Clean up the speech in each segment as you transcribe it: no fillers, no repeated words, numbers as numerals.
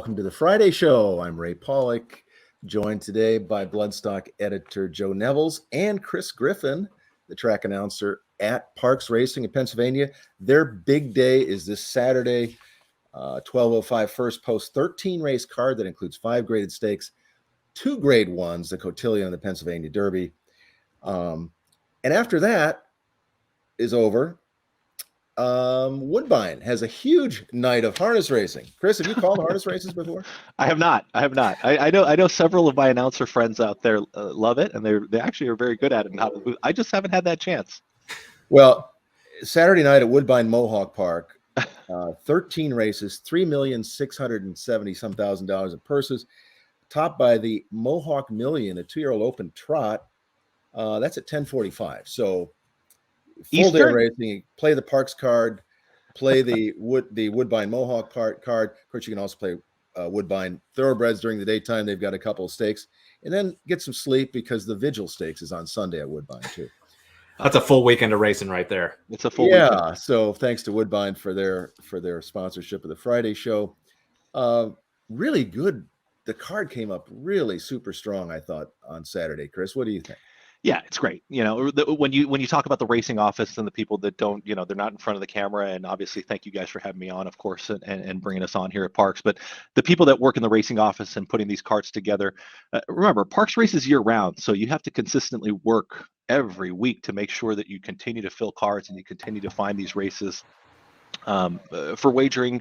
welcome to the Friday show. I'm Ray Paulick, joined today by Bloodstock editor Joe Nevills and Chris Griffin, the track announcer at Parx Racing in Pennsylvania. Their big day is this Saturday, 12:05 first post, 13 race card that includes 5 graded stakes, 2 grade ones, the Cotillion and the Pennsylvania Derby. And after that is over, Woodbine has a huge night of harness racing. Chris, have you called harness races before? I have not. I know several of my announcer friends out there love it, and they actually are very good at it. And I just haven't had that chance. Well, Saturday night at Woodbine Mohawk Park, 13 races, $3,670,000 in purses, topped by the Mohawk Million, a 2-year-old open trot. That's at 10:45. So full day racing. Play the Parx card, play the Woodbine Mohawk card. Of course, you can also play Woodbine Thoroughbreds during the daytime. They've got a couple of stakes, and then get some sleep because the Vigil Stakes is on Sunday at Woodbine too. That's a full weekend of racing right there. It's a full weekend. So thanks to Woodbine for their sponsorship of the Friday show. Really good. The card came up really super strong, I thought, on Saturday. Chris, what do you think? Yeah, it's great. You know, when you talk about the racing office and the people that don't, you know, they're not in front of the camera, and obviously thank you guys for having me on, of course, and bringing us on here at Parx. But the people that work in the racing office and putting these cards together, remember, Parx races year round, so you have to consistently work every week to make sure that you continue to fill cards and you continue to find these races for wagering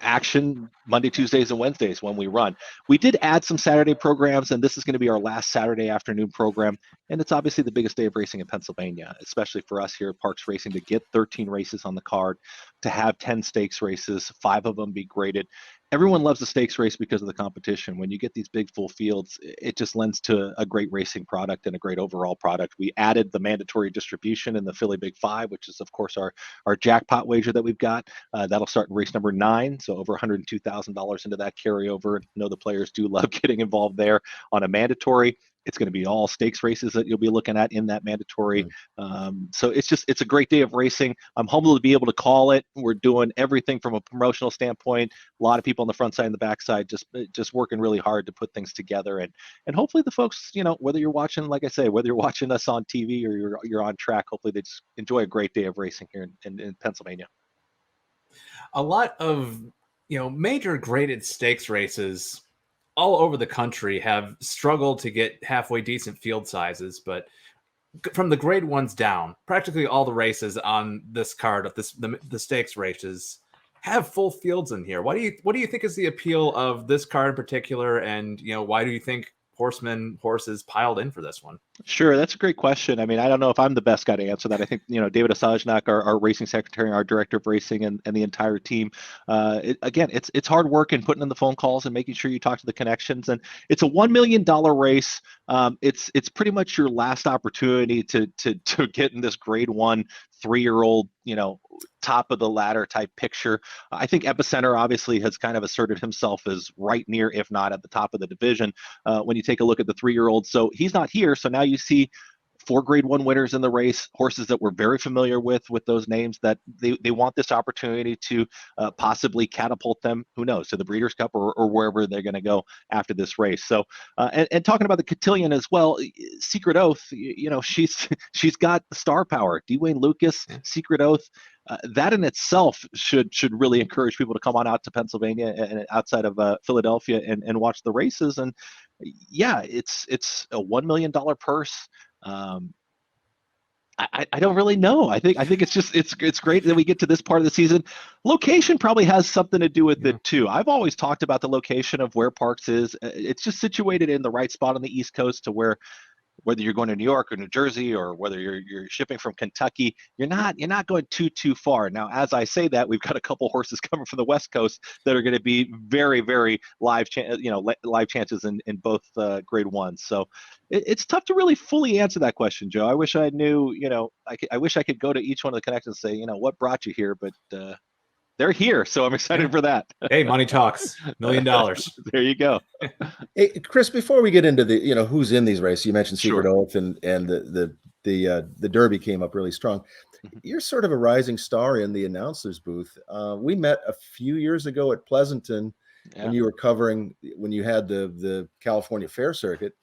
action Monday, Tuesdays, and Wednesdays when we run. We did add some Saturday programs, and this is going to be our last Saturday afternoon program. And it's obviously the biggest day of racing in Pennsylvania, especially for us here at Parx Racing, to get 13 races on the card, to have 10 stakes races, 5 of them be graded. Everyone loves the stakes race because of the competition. When you get these big full fields, it just lends to a great racing product and a great overall product. We added the mandatory distribution in the Philly Big 5, which is, of course, our jackpot wager that we've got. That'll start in race number 9, so over $102,000 into that carryover. I know the players do love getting involved there on a mandatory. It's going to be all stakes races that you'll be looking at in that mandatory. So it's a great day of racing. I'm humbled to be able to call it. We're doing everything from a promotional standpoint. A lot of people on the front side and the back side just working really hard to put things together. And hopefully the folks, you know, whether you're watching, like I say, whether you're watching us on TV or you're on track, hopefully they just enjoy a great day of racing here in Pennsylvania. A lot of, you know, major graded stakes races all over the country have struggled to get halfway decent field sizes, but from the grade ones down, practically all the races on this card of the stakes races have full fields in here. What do you think is the appeal of this card in particular, and you know, why do you think horses piled in for this one? Sure, that's a great question. I mean, I don't know if I'm the best guy to answer that. I think, you know, David Asajnak, our racing secretary, our director of racing, and the entire team. It's hard work in putting in the phone calls and making sure you talk to the connections. And it's a $1 million race. It's pretty much your last opportunity to get in this grade 1 3-year-old, you know, top of the ladder type picture. I think Epicenter obviously has kind of asserted himself as right near, if not at the top of the division, when you take a look at the 3-year-old. So he's not here. So now you see 4 grade 1 winners in the race, horses that we're very familiar with those names, that they want this opportunity to possibly catapult them, who knows, to the Breeders' Cup or wherever they're going to go after this race. So, and talking about the Cotillion as well, Secret Oath, you know, she's got the star power. Dwayne Lucas, Secret Oath, that in itself should really encourage people to come on out to Pennsylvania and outside of Philadelphia and watch the races. And yeah, it's a $1 million purse. I don't really know. I think it's great that we get to this part of the season. Location probably has something to do with it too. I've always talked about the location of where Parx is. It's just situated in the right spot on the East Coast to where, whether you're going to New York or New Jersey, or whether you're shipping from Kentucky, you're not going too far. Now, as I say that, we've got a couple horses coming from the West Coast that are going to be very, very live chances in both grade 1s. So it's tough to really fully answer that question, Joe. I wish I knew. You know, I wish I could go to each one of the connections and say, you know, what brought you here, but they're here, so I'm excited for that. Hey, money talks. $1 million. There you go. Hey, Chris, before we get into the, you know, who's in these races, you mentioned Secret Oath and the Derby came up really strong. You're sort of a rising star in the announcers booth. We met a few years ago at Pleasanton when you were covering, when you had the California Fair Circuit.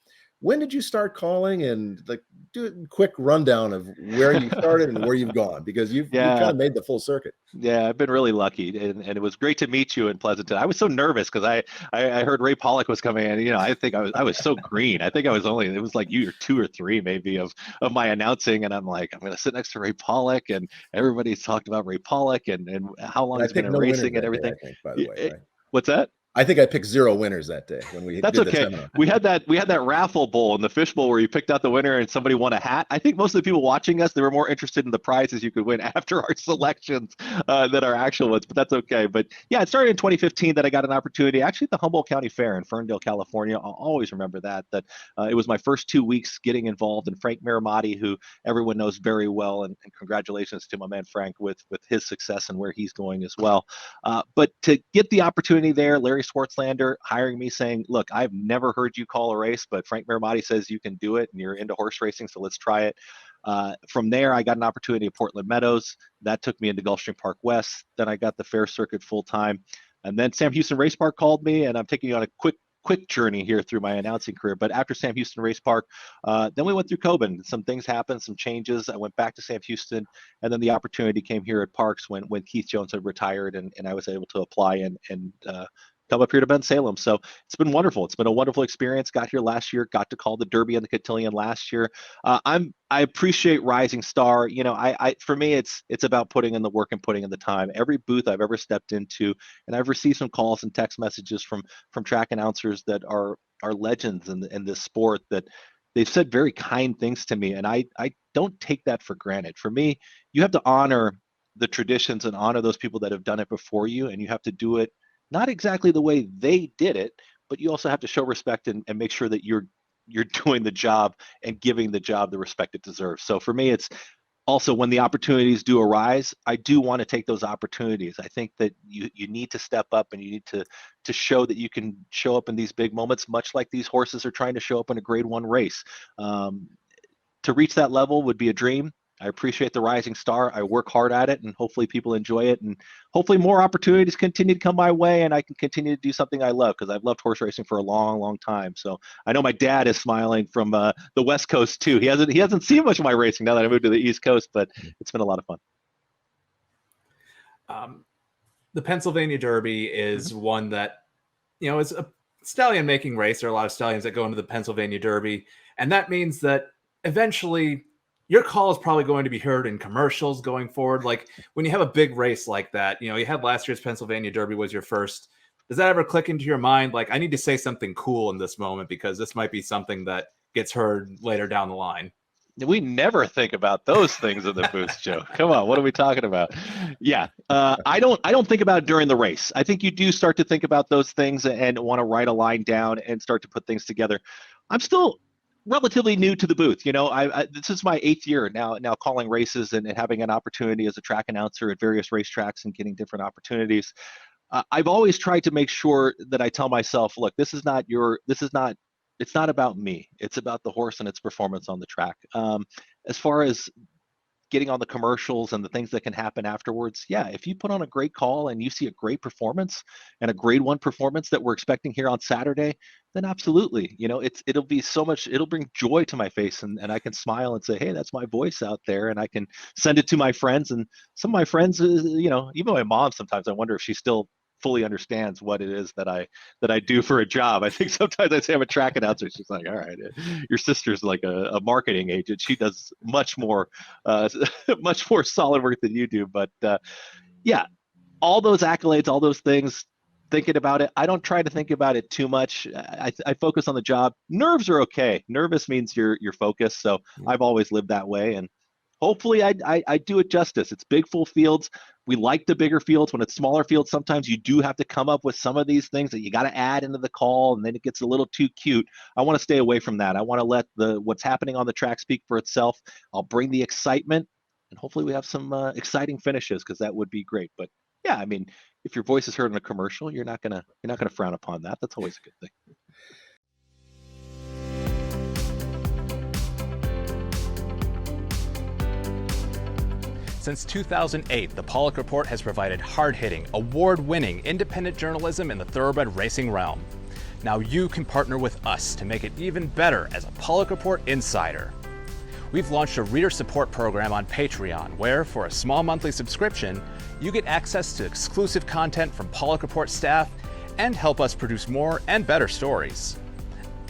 When did you start calling, and like do a quick rundown of where you started and where you've gone, because you've kind of made the full circuit. Yeah, I've been really lucky, and it was great to meet you in Pleasanton. I was so nervous because I heard Ray Paulick was coming in. You know, I think I was so green. I think it was like you or 2 or 3 maybe of my announcing, and I'm like, I'm going to sit next to Ray Paulick, and everybody's talked about Ray Paulick and how long he's been in racing and everything. Day, I think, by the way, right? What's that? I think I picked 0 winners that day when we That's did okay. the seminar. We had that raffle bowl in the fishbowl where you picked out the winner and somebody won a hat. I think most of the people watching us, they were more interested in the prizes you could win after our selections than our actual ones, but that's okay. But yeah, it started in 2015 that I got an opportunity actually at the Humboldt County Fair in Ferndale, California. I'll always remember that it was my first 2 weeks getting involved, and Frank Miramati, who everyone knows very well, and congratulations to my man Frank with his success and where he's going as well. But to get the opportunity there, Larry Swartzlander hiring me saying, look, I've never heard you call a race, but Frank Miramati says you can do it and you're into horse racing, so let's try it. From there, I got an opportunity at Portland Meadows. That took me into Gulfstream Park West. Then I got the fair circuit full time. And then Sam Houston Race Park called me, and I'm taking you on a quick journey here through my announcing career. But after Sam Houston Race Park, then we went through Coben. Some things happened, some changes. I went back to Sam Houston, and then the opportunity came here at Parx when Keith Jones had retired, and I was able to apply and come up here to Bensalem. So it's been wonderful. It's been a wonderful experience. Got here last year, got to call the Derby and the Cotillion last year. I appreciate Rising Star. You know, I for me, it's about putting in the work and putting in the time. Every booth I've ever stepped into, and I've received some calls and text messages from track announcers that are legends in this sport, that they've said very kind things to me, and I don't take that for granted. For me, you have to honor the traditions and honor those people that have done it before you, and you have to do it not exactly the way they did it, but you also have to show respect and make sure that you're doing the job and giving the job the respect it deserves. So for me, it's also when the opportunities do arise, I do want to take those opportunities. I think that you need to step up, and you need to show that you can show up in these big moments, much like these horses are trying to show up in a Grade 1 race. To reach that level would be a dream. I appreciate the Rising Star. I work hard at it, and hopefully people enjoy it, and hopefully more opportunities continue to come my way, and I can continue to do something I love, because I've loved horse racing for a long, long time. So I know my dad is smiling from the West Coast too. He hasn't seen much of my racing now that I moved to the East Coast, but it's been a lot of fun. The Pennsylvania Derby is one that, you know, it's a stallion making race. There are a lot of stallions that go into the Pennsylvania Derby, and that means that eventually your call is probably going to be heard in commercials going forward. Like when you have a big race like that, you know, you had last year's Pennsylvania Derby was your first. Does that ever click into your mind? Like, I need to say something cool in this moment because this might be something that gets heard later down the line. We never think about those things in the booth, Joe. Come on, what are we talking about? Yeah, I don't think about it during the race. I think you do start to think about those things and want to write a line down and start to put things together. I'm still relatively new to the booth. You know, this is my 8th year now calling races and having an opportunity as a track announcer at various racetracks and getting different opportunities. I've always tried to make sure that I tell myself, look, it's not about me. It's about the horse and its performance on the track. As far as getting on the commercials and the things that can happen afterwards, yeah, if you put on a great call and you see a great performance and a Grade 1 performance that we're expecting here on Saturday, then absolutely, you know, it'll be so much, it'll bring joy to my face, and I can smile and say, hey, that's my voice out there, and I can send it to my friends. And some of my friends, you know, even my mom, sometimes I wonder if she still fully understands what it is that I do for a job. I think sometimes I say I'm a track announcer. She's like, all right, your sister's like a marketing agent. She does much more solid work than you do. But yeah, all those accolades, all those things, thinking about it, I don't try to think about it too much. I focus on the job. Nerves are okay. Nervous means you're focused. So I've always lived that way. And hopefully I do it justice. It's big, full fields. We like the bigger fields. When it's smaller fields, sometimes you do have to come up with some of these things that you got to add into the call, and then it gets a little too cute. I want to stay away from that. I want to let what's happening on the track speak for itself. I'll bring the excitement, and hopefully we have some exciting finishes, because that would be great. But yeah, I mean, if your voice is heard in a commercial, you're not gonna frown upon that. That's always a good thing. Since 2008, the Paulick Report has provided hard-hitting, award-winning, independent journalism in the thoroughbred racing realm. Now you can partner with us to make it even better as a Paulick Report insider. We've launched a reader support program on Patreon where, for a small monthly subscription, you get access to exclusive content from Paulick Report staff and help us produce more and better stories.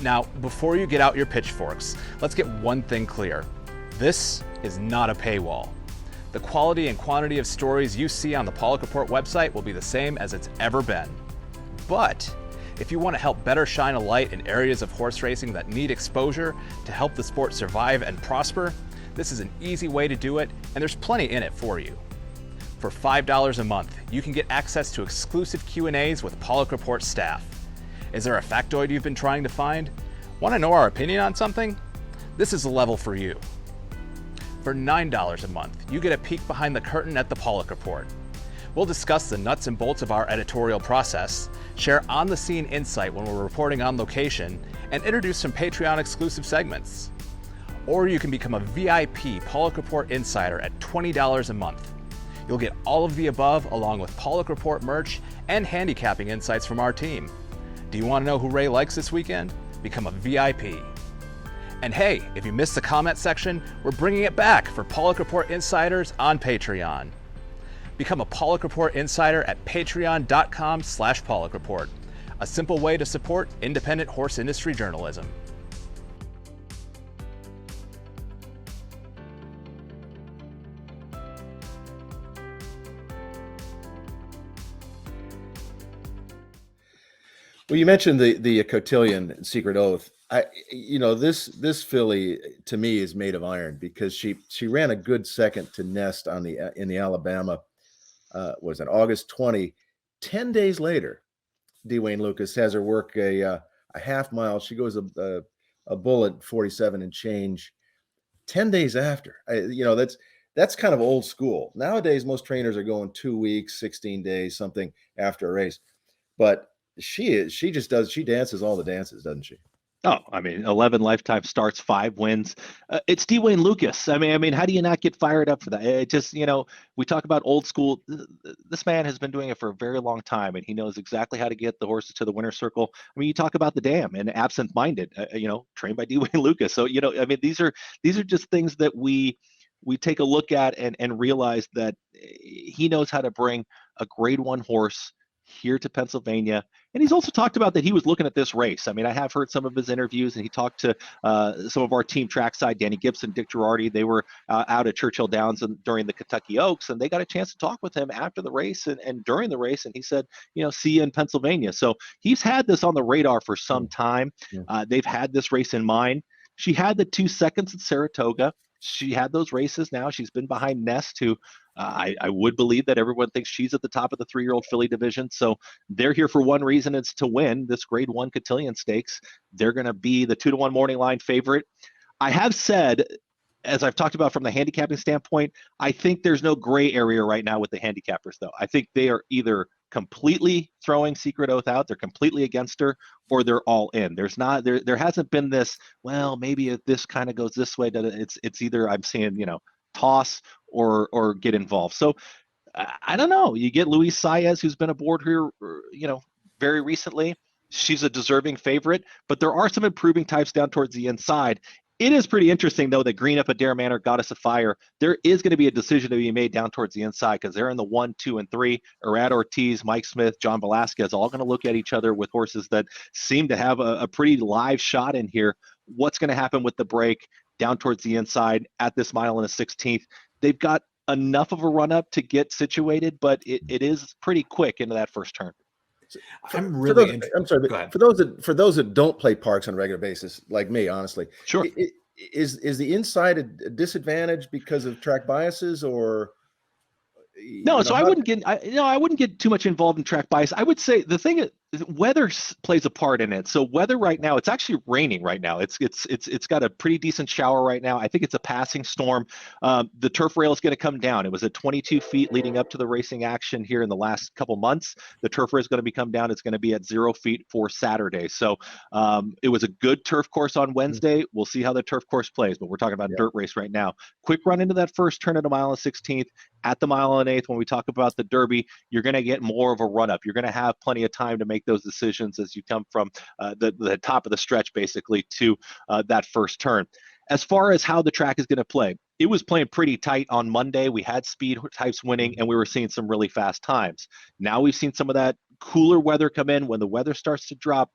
Now, before you get out your pitchforks, let's get one thing clear. This is not a paywall. The quality and quantity of stories you see on the Paulick Report website will be the same as it's ever been. But if you want to help better shine a light in areas of horse racing that need exposure to help the sport survive and prosper, this is an easy way to do it, and there's plenty in it for you. For $5 a month, you can get access to exclusive Q&As with Paulick Report staff. Is there a factoid you've been trying to find? Want to know our opinion on something? This is the level for you. For $9 a month, you get a peek behind the curtain at the Paulick Report. We'll discuss the nuts and bolts of our editorial process, share on-the-scene insight when we're reporting on location, and introduce some Patreon-exclusive segments. Or you can become a VIP Paulick Report insider at $20 a month. You'll get all of the above along with Paulick Report merch and handicapping insights from our team. Do you want to know who Ray likes this weekend? Become a VIP. And hey, if you missed the comment section, we're bringing it back for Paulick Report Insiders on Patreon. Become a Paulick Report Insider at patreon.com/Paulick Report. A simple way to support independent horse industry journalism. Well, you mentioned the Cotillion Secret Oath. This filly to me is made of iron because she ran a good second to Nest in the Alabama. Was it August 20? 10 days later, Dwayne Lucas has her work a half mile. She goes a bullet 47 and change. 10 days after, that's kind of old school. Nowadays, most trainers are going 2 weeks, 16 days, something after a race. But she dances all the dances, doesn't she? Oh, I mean, 11 lifetime starts, 5 wins. It's Dwayne Lucas. I mean, how do you not get fired up for that? It just, we talk about old school. This man has been doing it for a very long time, and he knows exactly how to get the horses to the winner's circle. I mean, you talk about the dam and absent-minded, trained by Dwayne Lucas. So, I mean, these are just things that we take a look at and realize that he knows how to bring a grade 1 horse here to Pennsylvania. And he's also talked about that he was looking at this race. I mean, I have heard some of his interviews, and he talked to some of our team trackside, Danny Gibson, Dick Girardi. They were out at Churchill Downs during the Kentucky Oaks, and they got a chance to talk with him after the race and during the race. And he said, see you in Pennsylvania. So he's had this on the radar for some time. Yeah. They've had this race in mind. She had the 2 seconds at Saratoga. She had those races now. She's been behind Nest, who I would believe that everyone thinks she's at the top of the 3-year-old filly division. So they're here for one reason. It's to win this grade 1 Cotillion Stakes. They're going to be the 2-to-1 morning line favorite. I have said, as I've talked about from the handicapping standpoint, I think there's no gray area right now with the handicappers, though. I think they are either completely throwing Secret Oath out, they're completely against her, or they're all in. There hasn't been this, well, maybe if this kind of goes this way, it's either I'm seeing, toss or get involved. So I don't know. You get Luis Saez, who's been aboard here, very recently. She's a deserving favorite, but there are some improving types down towards the inside. It is pretty interesting, though, that Green Up, Adair Manor, Goddess of Fire, there is going to be a decision to be made down towards the inside because they're in the 1, 2, and 3. Arad Ortiz, Mike Smith, John Velasquez, all going to look at each other with horses that seem to have a pretty live shot in here. What's going to happen with the break down towards the inside at this mile and a 16th? They've got enough of a run-up to get situated, but it is pretty quick into that first turn. I'm really I'm sorry, but for those that don't play Parx on a regular basis, like me, honestly, sure. Is the inside a disadvantage because of track biases, or no? So I wouldn't get too much involved in track bias. I would say the thing weather plays a part in it. So weather right now, it's actually raining right now. It's got a pretty decent shower right now. I think it's a passing storm. The turf rail is going to come down. It was at 22 feet leading up to the racing action here in the last couple months. The turf rail is going to be come down. It's going to be at 0 feet for Saturday. So it was a good turf course on Wednesday. We'll see how the turf course plays, but we're talking about dirt race right now. Quick run into that first turn at a mile and 16th. At the mile and 8th, when we talk about the Derby, you're going to get more of a run up. You're going to have plenty of time to make those decisions as you come from the top of the stretch basically to that first turn. As far as how the track is going to play, it was playing pretty tight on Monday. We had speed types winning, and we were seeing some really fast times. Now we've seen some of that cooler weather come in. When the weather starts to drop,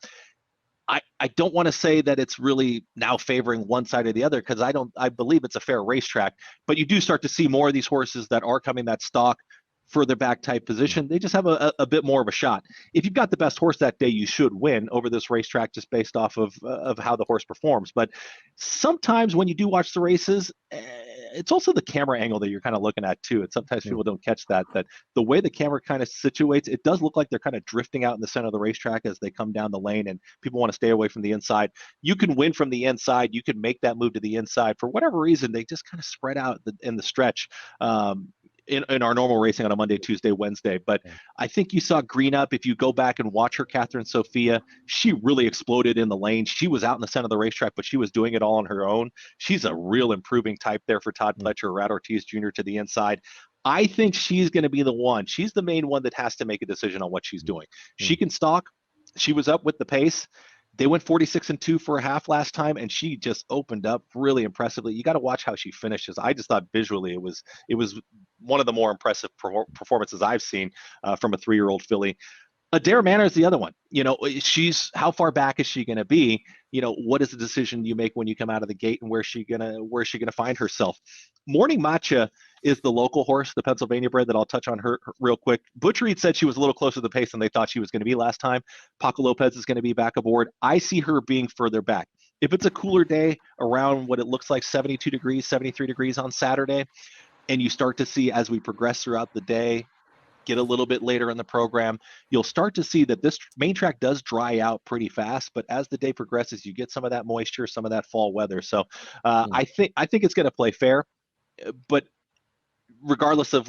I don't want to say that it's really now favoring one side or the other, because I believe it's a fair racetrack, but you do start to see more of these horses that are coming that stock further back type position. They just have a bit more of a shot. If you've got the best horse that day, you should win over this racetrack just based off of how the horse performs. But sometimes when you do watch the races, it's also the camera angle that you're kind of looking at too. And sometimes people don't catch that the way the camera kind of situates, it does look like they're kind of drifting out in the center of the racetrack as they come down the lane, and people want to stay away from the inside. You can win from the inside. You can make that move to the inside. For whatever reason, they just kind of spread out in the stretch. In our normal racing on a Monday, Tuesday, Wednesday. But I think you saw Green Up. If you go back and watch her, Catherine Sophia, she really exploded in the lane. She was out in the center of the racetrack, but she was doing it all on her own. She's a real improving type there for Todd Pletcher, Rad Ortiz Jr. to the inside. I think she's going to be the one. She's the main one that has to make a decision on what she's doing. She can stalk. She was up with the pace. They went 46-2 for a half last time, and she just opened up really impressively. You got to watch how she finishes. I just thought visually it was one of the more impressive performances I've seen from a 3-year-old filly. Adair Manor is the other one. She's how far back is she going to be? What is the decision you make when you come out of the gate, and where's she gonna find herself? Morning Matcha is the local horse, the Pennsylvania bred, that I'll touch on her real quick. Butch Reed said she was a little closer to the pace than they thought she was going to be last time. Paco Lopez is going to be back aboard. I see her being further back. If it's a cooler day around what it looks like 72 degrees, 73 degrees on Saturday, and you start to see as we progress throughout the day, get a little bit later in the program, you'll start to see that this main track does dry out pretty fast, but as the day progresses, you get some of that moisture, some of that fall weather. So I think it's going to play fair, but regardless of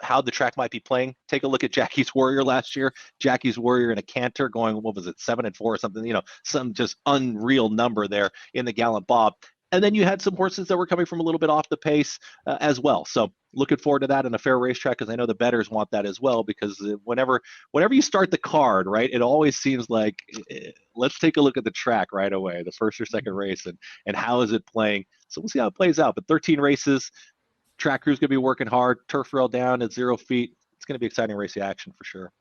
how the track might be playing, take a look at Jackie's Warrior last year. Jackie's Warrior in a canter going, what was it, 7-4 or something, some just unreal number there in the Gallant Bob. And then you had some horses that were coming from a little bit off the pace as well. So looking forward to that in a fair racetrack, because I know the bettors want that as well, because whenever you start the card, right, it always seems like let's take a look at the track right away, the first or second race, and how is it playing. So we'll see how it plays out. But 13 races, track crew's going to be working hard, turf rail down at 0 feet. It's going to be exciting racing action for sure.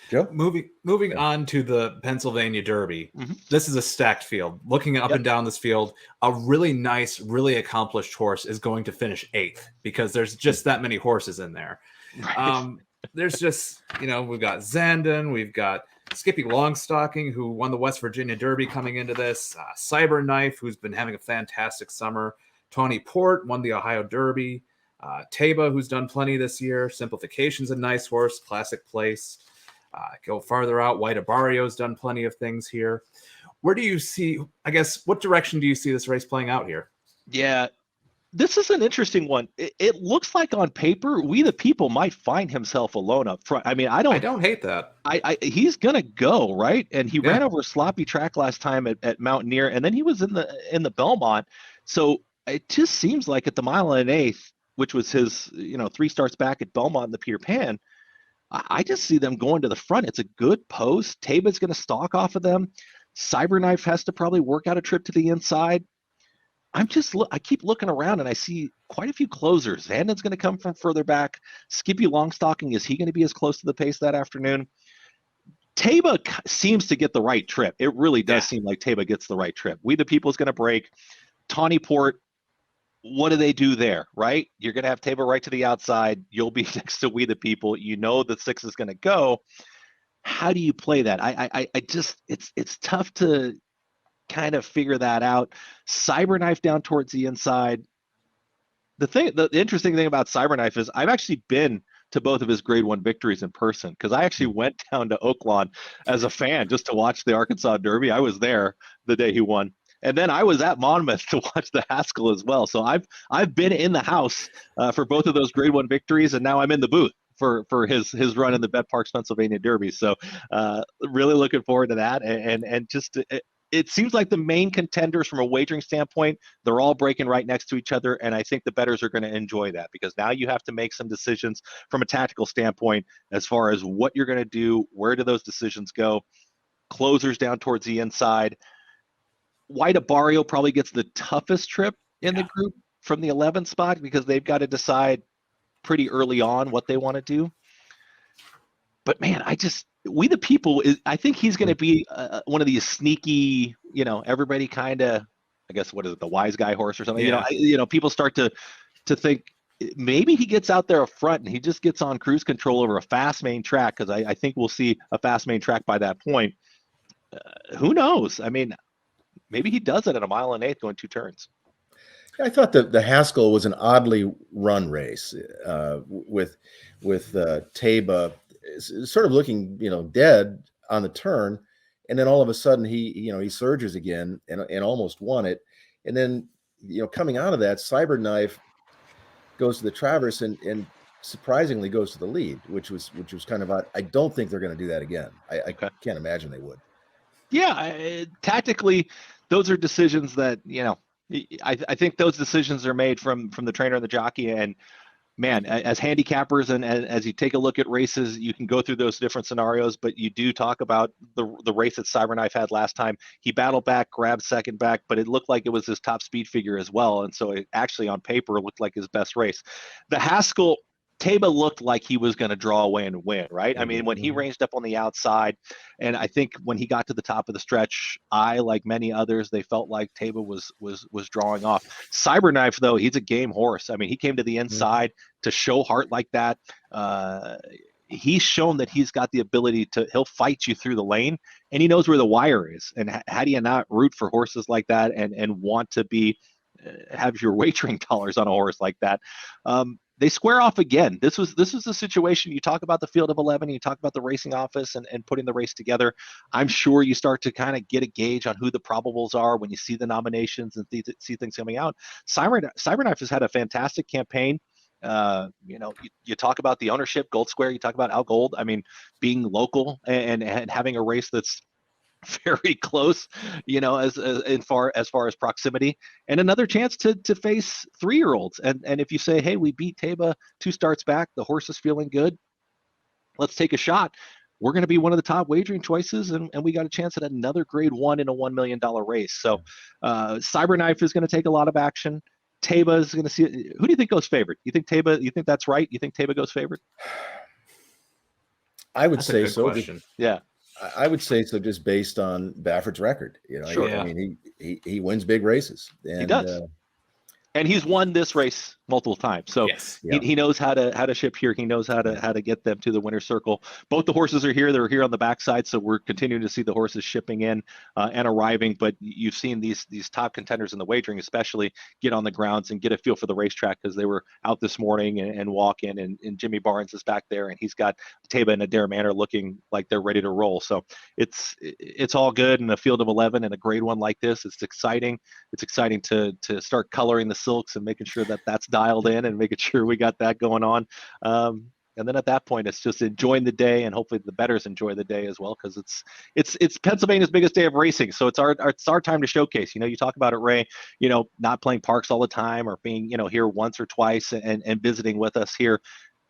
Joe? Moving on to the Pennsylvania Derby. This is a stacked field. Looking up and down this field, a really nice, really accomplished horse is going to finish 8th, because there's just that many horses in there. Right. There's just, we've got Zandon, we've got Skippy Longstocking, who won the West Virginia Derby coming into this, Cyberknife, who's been having a fantastic summer, Tawny Port won the Ohio Derby, Taba, who's done plenty this year, Simplification's a nice horse, classic place. Go farther out, White Abarrio's done plenty of things here. Where do you see, what direction do you see this race playing out here? Yeah, this is an interesting one. It looks like on paper, We the People might find himself alone up front. I mean, I don't hate that. He's going to go, right? And he ran over a sloppy track last time at Mountaineer, and then he was in the Belmont. So it just seems like at the mile and 1/8, which was his, 3 starts back at Belmont in the Peter Pan, I just see them going to the front. It's a good post. Taba's going to stalk off of them. Cyberknife has to probably work out a trip to the inside. I keep looking around and I see quite a few closers. Zandon's going to come from further back. Skippy Longstocking, is he going to be as close to the pace that afternoon? Taba seems to get the right trip. It really does seem like Taba gets the right trip. We the People is going to break. Tawny Port, what do they do there, right? You're going to have Taba right to the outside. You'll be next to We the People. The 6 is going to go. How do you play that? I just, it's tough to kind of figure that out. Cyberknife down towards the inside. The interesting thing about Cyberknife is I've actually been to both of his Grade 1 victories in person, because I actually went down to Oaklawn as a fan just to watch the Arkansas Derby. I was there the day he won. And then I was at Monmouth to watch the Haskell as well. So I've been in the house for both of those Grade 1 victories, and now I'm in the booth for his run in the Parx Pennsylvania Derby. So really looking forward to that. And just it seems like the main contenders from a wagering standpoint, they're all breaking right next to each other. And I think the bettors are going to enjoy that, because now you have to make some decisions from a tactical standpoint as far as what you're going to do. Where do those decisions go? Closers down towards the inside. White Abario probably gets the toughest trip in the group from the 11th spot, because they've got to decide pretty early on what they want to do. But man, We the People I think he's going to be one of these sneaky, everybody kind of, I guess, what is it, the wise guy horse or something? Yeah. People start to think maybe he gets out there up front and he just gets on cruise control over a fast main track, because I think we'll see a fast main track by that point. Who knows? I mean, maybe he does it at 1 1/8 miles going 2 turns. I thought the Haskell was an oddly run race with Taba sort of looking, dead on the turn, and then all of a sudden he surges again and almost won it. And then coming out of that, Cyberknife goes to the Traverse and surprisingly goes to the lead, which was kind of odd. I don't think they're going to do that again. I can't imagine they would. Yeah, tactically, those are decisions that I think those decisions are made from the trainer and the jockey. And man, as handicappers and as you take a look at races, you can go through those different scenarios. But you do talk about the race that Cyberknife had last time. He battled back, grabbed second back, but it looked like it was his top speed figure as well. And so it actually on paper looked like his best race. The Haskell, Taba looked like he was going to draw away and win, right? I mean, when he ranged up on the outside, and I think when he got to the top of the stretch, like many others, they felt like Taba was drawing off. Cyberknife, though, he's a game horse. I mean, he came to the inside to show heart like that. He's shown that he's got the ability he'll fight you through the lane, and he knows where the wire is. And how do you not root for horses like that and want to have your wagering dollars on a horse like that? They square off again. This was a situation. You talk about the field of 11, you talk about the racing office and putting the race together. I'm sure you start to kind of get a gauge on who the probables are when you see the nominations and see things coming out. Cyberknife has had a fantastic campaign. You talk about the ownership, Gold Square, you talk about Al Gold. I mean, being local and having a race that's very close, as far as proximity, and another chance to face 3-year-olds. And if you say, hey, we beat Taba 2 starts back, the horse is feeling good, let's take a shot. We're going to be one of the top wagering choices, and we got a chance at another Grade 1 in a $1 million race. So Cyberknife is going to take a lot of action. Taba is going to see it. Who do you think goes favorite? You think that's right? You think Taba goes favorite? I would say so. Yeah. I would say so, just based on Baffert's record. Sure. I mean, he wins big races. And, he does. And he's won this race multiple times, so he knows how to ship here. He knows how to get them to the winner's circle. Both the horses are here; they're here on the backside, so we're continuing to see the horses shipping in and arriving. But you've seen these top contenders in the wagering, especially, get on the grounds and get a feel for the racetrack, because they were out this morning and walk in, and Jimmy Barnes is back there, and he's got Taba and Adair Manor looking like they're ready to roll. So it's all good in a field of 11 and a Grade 1 like this. It's exciting. It's exciting to start coloring the silks and making sure that that's dialed in and making sure we got that going on. And then at that point, it's just enjoying the day, and hopefully the bettors enjoy the day as well, because it's Pennsylvania's biggest day of racing. So it's our time to showcase. You talk about it, Ray. Not playing Parx all the time, or being here once or twice and visiting with us here.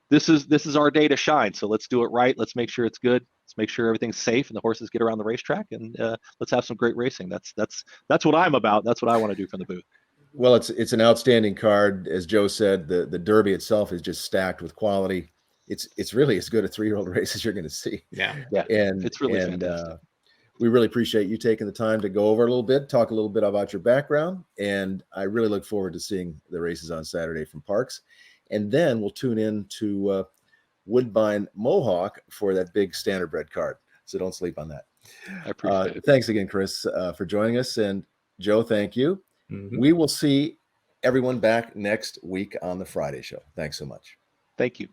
This is our day to shine. So let's do it right. Let's make sure it's good. Let's make sure everything's safe and the horses get around the racetrack, and let's have some great racing. That's what I'm about. That's what I want to do from the booth. Well, it's an outstanding card. As Joe said, the Derby itself is just stacked with quality. It's really as good a 3-year-old race as you're going to see. Yeah. And it's really fantastic. We really appreciate you taking the time to go over a little bit, talk a little bit about your background, and I really look forward to seeing the races on Saturday from Parx. And then we'll tune in to Woodbine Mohawk for that big standardbred card. So don't sleep on that. I appreciate it. Thanks again, Chris, for joining us. And Joe, thank you. Mm-hmm. We will see everyone back next week on the Friday show. Thanks so much. Thank you.